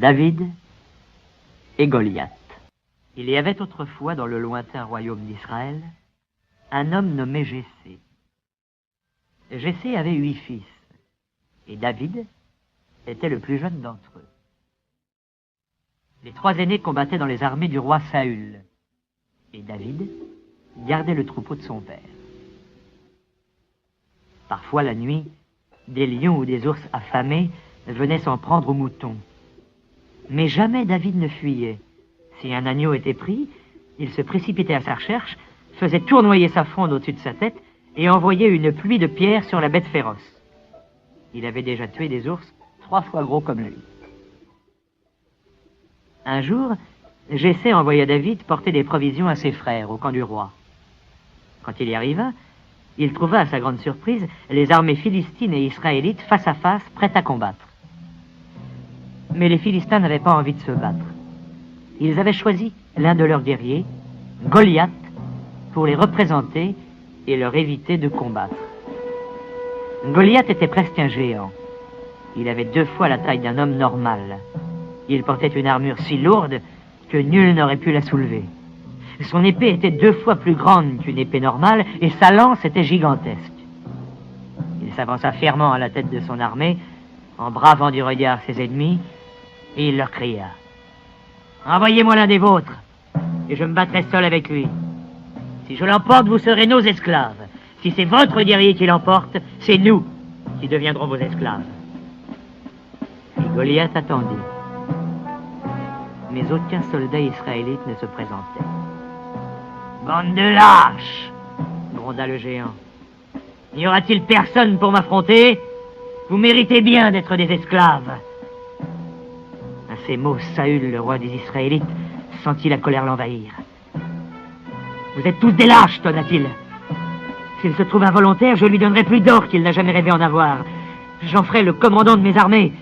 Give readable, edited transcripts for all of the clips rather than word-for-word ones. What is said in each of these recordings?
David et Goliath. Il y avait autrefois dans le lointain royaume d'Israël un homme nommé Jessé. Jessé avait 8 fils, et David était le plus jeune d'entre eux. Les 3 aînés combattaient dans les armées du roi Saül, et David gardait le troupeau de son père. Parfois la nuit, des lions ou des ours affamés venaient s'en prendre aux moutons. Mais jamais David ne fuyait. Si un agneau était pris, il se précipitait à sa recherche, faisait tournoyer sa fronde au-dessus de sa tête et envoyait une pluie de pierres sur la bête féroce. Il avait déjà tué des ours 3 fois gros comme lui. Un jour, Jessé envoya David porter des provisions à ses frères au camp du roi. Quand il y arriva, il trouva à sa grande surprise les armées philistines et israélites face à face, prêtes à combattre. Mais les Philistins n'avaient pas envie de se battre. Ils avaient choisi l'un de leurs guerriers, Goliath, pour les représenter et leur éviter de combattre. Goliath était presque un géant. Il avait 2 fois la taille d'un homme normal. Il portait une armure si lourde que nul n'aurait pu la soulever. Son épée était 2 fois plus grande qu'une épée normale et sa lance était gigantesque. Il s'avança fièrement à la tête de son armée, en bravant du regard ses ennemis, et il leur cria « Envoyez-moi l'un des vôtres, et je me battrai seul avec lui. Si je l'emporte, vous serez nos esclaves. Si c'est votre guerrier qui l'emporte, c'est nous qui deviendrons vos esclaves. » Et Goliath attendit. Mais aucun soldat israélite ne se présentait. « Bande de lâches !» gronda le géant. « N'y aura-t-il personne pour m'affronter? Vous méritez bien d'être des esclaves. » À ces mots, Saül, le roi des Israélites, sentit la colère l'envahir. « Vous êtes tous des lâches, tonna-t-il. S'il se trouve involontaire, je lui donnerai plus d'or qu'il n'a jamais rêvé en avoir. J'en ferai le commandant de mes armées.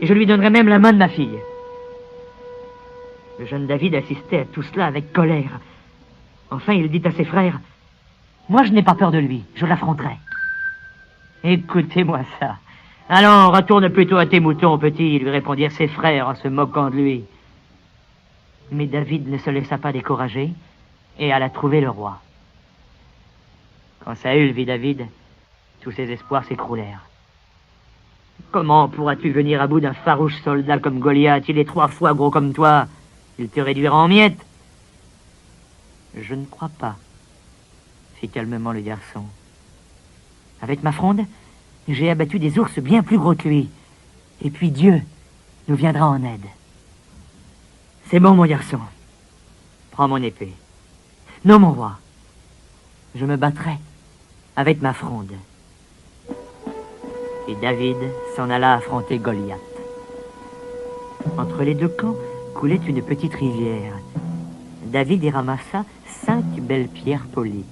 Et je lui donnerai même la main de ma fille. » Le jeune David assistait à tout cela avec colère. Enfin, il dit à ses frères, « Moi, je n'ai pas peur de lui, je l'affronterai. » « Écoutez-moi ça. Allons, retourne plutôt à tes moutons, petit, » lui répondirent ses frères en se moquant de lui. Mais David ne se laissa pas décourager et alla trouver le roi. Quand Saül vit David, tous ses espoirs s'écroulèrent. « Comment pourras-tu venir à bout d'un farouche soldat comme Goliath? Il est 3 fois gros comme toi. Il te réduira en miettes. » « Je ne crois pas, » fit calmement le garçon. « Avec ma fronde, j'ai abattu des ours bien plus gros que lui. Et puis Dieu nous viendra en aide. » « C'est bon, mon garçon. Prends mon épée. »« Non, mon roi. Je me battrai avec ma fronde. » Et David s'en alla affronter Goliath. Entre les 2 camps coulait une petite rivière. David y ramassa 5 belles pierres polies.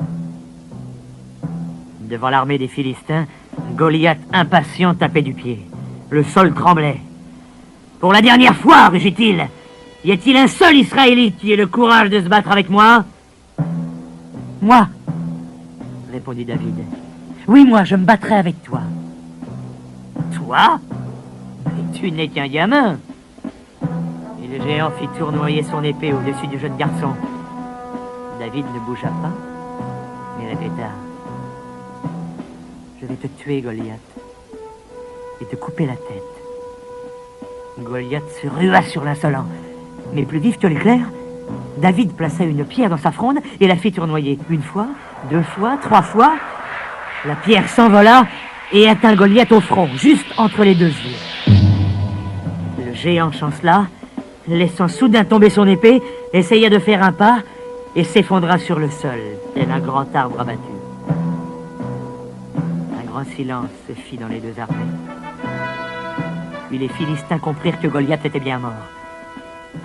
Devant l'armée des Philistins, Goliath, impatient, tapait du pied. Le sol tremblait. « Pour la dernière fois, rugit-il, y a-t-il un seul Israélite qui ait le courage de se battre avec moi? »« Moi, » répondit David. « Oui, moi, je me battrai avec toi. »« Toi? Mais tu n'es qu'un gamin. » Et le géant fit tournoyer son épée au-dessus du jeune garçon. David ne bougea pas, mais répéta « Je vais te tuer, Goliath, et te couper la tête. » Goliath se rua sur l'insolent, mais plus vif que l'éclair, David plaça une pierre dans sa fronde et la fit tournoyer 1 fois, 2 fois, 3 fois. La pierre s'envola et atteint Goliath au front, juste entre les 2 yeux. Le géant chancela, laissant soudain tomber son épée, essaya de faire un pas et s'effondra sur le sol, tel un grand arbre abattu. Un grand silence se fit dans les 2 armées. Puis les Philistins comprirent que Goliath était bien mort.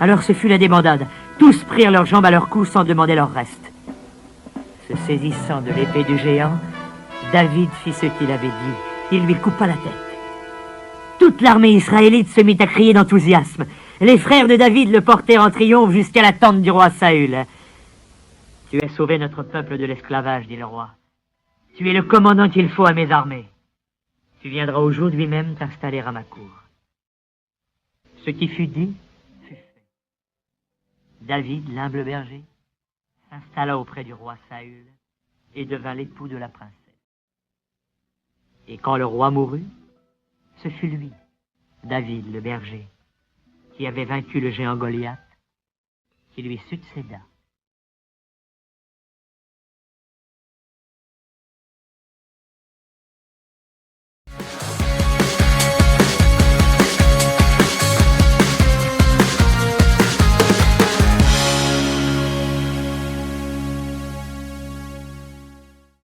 Alors ce fut la débandade. Tous prirent leurs jambes à leur cou sans demander leur reste. Se saisissant de l'épée du géant, David fit ce qu'il avait dit. Il lui coupa la tête. Toute l'armée israélite se mit à crier d'enthousiasme. Les frères de David le portèrent en triomphe jusqu'à la tente du roi Saül. « Tu as sauvé notre peuple de l'esclavage, » dit le roi. « Tu es le commandant qu'il faut à mes armées. Tu viendras aujourd'hui même t'installer à ma cour. » Ce qui fut dit fut fait. David, l'humble berger, s'installa auprès du roi Saül et devint l'époux de la princesse. Et quand le roi mourut, ce fut lui, David le berger, qui avait vaincu le géant Goliath, qui lui succéda.